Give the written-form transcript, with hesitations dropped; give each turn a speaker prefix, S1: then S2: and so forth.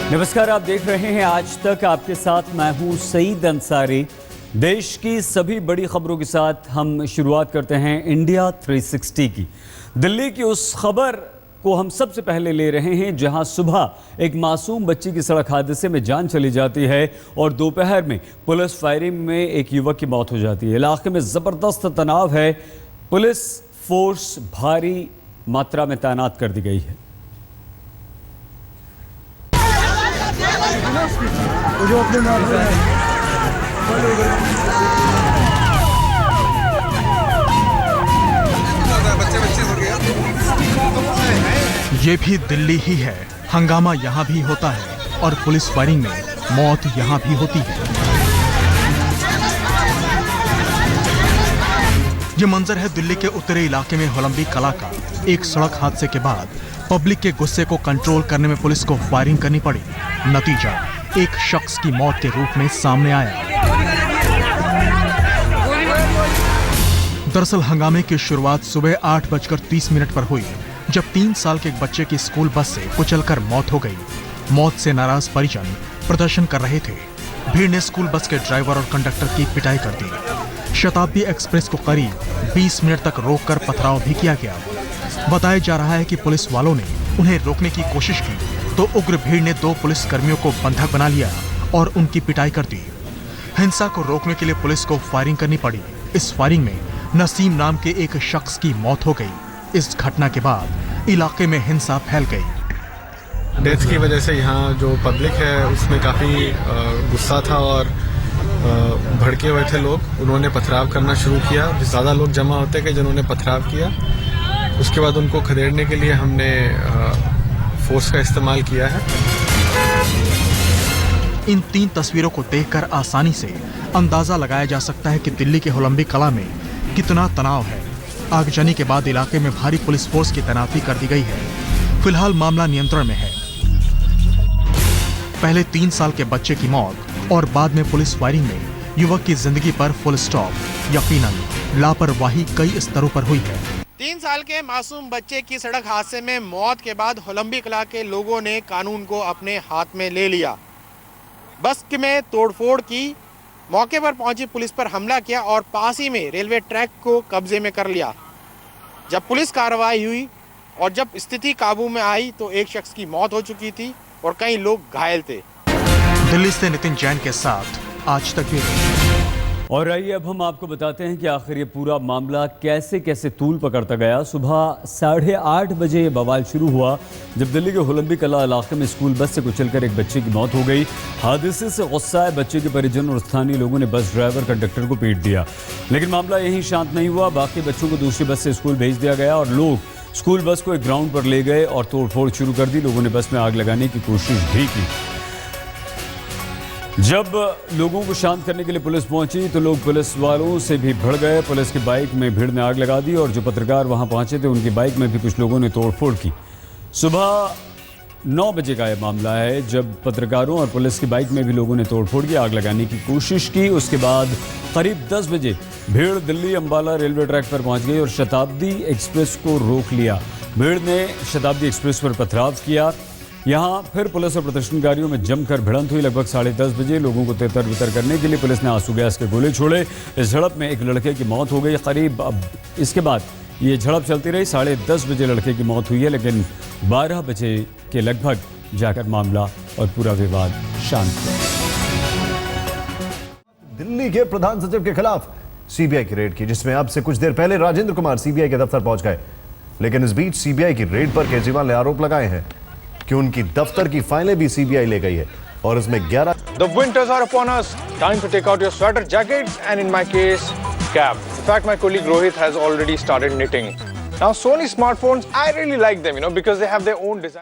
S1: नमस्कार, आप देख रहे हैं आज तक। आपके साथ मैं हूं सईद अंसारी। देश की सभी बड़ी खबरों के साथ हम शुरुआत करते हैं इंडिया 360 की। दिल्ली की उस खबर को हम सबसे पहले ले रहे हैं जहां सुबह एक मासूम बच्ची की सड़क हादसे में जान चली जाती है और दोपहर में पुलिस फायरिंग में एक युवक की मौत हो जाती है। इलाके में जबरदस्त तनाव है। पुलिस फोर्स भारी मात्रा में तैनात कर दी गई है।
S2: ये भी दिल्ली ही है। हंगामा यहाँ भी होता है और पुलिस फायरिंग में मौत यहाँ भी होती है। ये मंजर है दिल्ली के उत्तरी इलाके में होलंबी कला का। एक सड़क हादसे के बाद पब्लिक के गुस्से को कंट्रोल करने में पुलिस को फायरिंग करनी पड़ी। नतीजा एक शख्स की मौत के रूप में सामने आया। दरअसल हंगामे की शुरुआत सुबह 8:30 पर हुई, जब 3 साल के एक बच्चे की स्कूल बस से कुचलकर मौत हो गई। मौत से नाराज परिजन प्रदर्शन कर रहे थे। भीड़ ने स्कूल बस के ड्राइवर और कंडक्टर की पिटाई कर दी। शताब्दी एक्सप्रेस को करीब 20 मिनट तक रोककर पथराव भी किया गया। बताया जा रहा है कि पुलिस वालों ने उन्हें रोकने की कोशिश की तो उग्र भीड़ ने 2 पुलिस कर्मियों को बंधक बना लिया और उनकी पिटाई कर दी। हिंसा को रोकने के लिए पुलिस को फायरिंग करनी पड़ी। इस फायरिंग में नसीम नाम के एक शख्स की मौत हो गई। इस घटना के बाद इलाके में हिंसा फैल गई।
S3: डेथ की वजह से यहाँ जो पब्लिक है उसमें काफ़ी गुस्सा था और भड़के हुए थे लोग। उन्होंने पथराव करना शुरू किया। ज़्यादा लोग जमा होते गए जिन्होंने पथराव किया। उसके बाद उनको खदेड़ने के लिए हमने फोर्स का इस्तेमाल किया है।
S2: इन 3 तस्वीरों को देखकर आसानी से अंदाजा लगाया जा सकता है कि दिल्ली के होलंबी कला में कितना तनाव है। आगजनी के बाद इलाके में भारी पुलिस फोर्स की तैनाती कर दी गई है। फिलहाल मामला नियंत्रण में है। पहले 3 साल के बच्चे की मौत और बाद में पुलिस फायरिंग में युवक की जिंदगी पर फुल स्टॉप। यकीनन लापरवाही कई स्तरों पर हुई है।
S4: 3 साल के मासूम बच्चे की सड़क हादसे में मौत के बाद होलंबी कला के लोगों ने कानून को अपने हाथ में ले लिया। बस में तोड़फोड़ की, मौके पर पहुंची पुलिस पर हमला किया और पास ही में रेलवे ट्रैक को कब्जे में कर लिया। जब पुलिस कार्रवाई हुई और जब स्थिति काबू में आई तो एक शख्स की मौत हो चुकी थी और कई लोग घायल थे।
S2: दिल्ली से नितिन जैन के साथ आज तक ब्यूरो।
S1: और आइए अब हम आपको बताते हैं कि आखिर ये पूरा मामला कैसे कैसे तूल पकड़ता गया। सुबह 8:30 बजे ये बवाल शुरू हुआ जब दिल्ली के होलंबी कला इलाके में स्कूल बस से कुचलकर एक बच्चे की मौत हो गई। हादसे से गुस्साए बच्चे के परिजन और स्थानीय लोगों ने बस ड्राइवर कंडक्टर को पीट दिया। लेकिन मामला यहीं शांत नहीं हुआ। बाकी बच्चों को दूसरी बस से स्कूल भेज दिया गया और लोग स्कूल बस को एक ग्राउंड पर ले गए और तोड़फोड़ शुरू कर दी। लोगों ने बस में आग लगाने की कोशिश भी की। जब लोगों को शांत करने के लिए पुलिस पहुंची तो लोग पुलिस वालों से भी भिड़ गए। पुलिस की बाइक में भीड़ ने आग लगा दी और जो पत्रकार वहां पहुंचे थे उनकी बाइक में भी कुछ लोगों ने तोड़फोड़ की। सुबह 9 बजे का यह मामला है जब पत्रकारों और पुलिस की बाइक में भी लोगों ने तोड़फोड़ की, आग लगाने की कोशिश की। उसके बाद करीब 10 बजे भीड़ दिल्ली अंबाला रेलवे ट्रैक पर पहुंच गई और शताब्दी एक्सप्रेस को रोक लिया। भीड़ ने शताब्दी एक्सप्रेस पर पथराव किया। यहाँ फिर पुलिस और प्रदर्शनकारियों में जमकर भिड़ंत हुई। लगभग 10:30 बजे लोगों को तितर बितर करने के लिए पुलिस ने आंसू गैस के गोले छोड़े। इस झड़प में एक लड़के की मौत हो गई। करीब अब इसके बाद ये झड़प चलती रही। 10:30 बजे लड़के की मौत हुई है, लेकिन 12 बजे के लगभग जाकर मामला और पूरा विवाद शांत हुआ।
S5: दिल्ली के प्रधान सचिव के खिलाफ सीबीआई की रेड की, जिसमें अब से कुछ देर पहले राजेंद्र कुमार सीबीआई के दफ्तर पहुंच गए। लेकिन इस बीच सीबीआई की रेड पर केजरीवाल ने आरोप लगाए हैं कि उनकी दफ्तर की फाइलें भी सीबीआई ले गई है और इसमें 11
S6: The winters are upon us. Time to take out your sweater jackets and in my case, cap. In fact, my colleague Rohit has already started knitting. Now, Sony smartphones, I really like them, because they have their own design.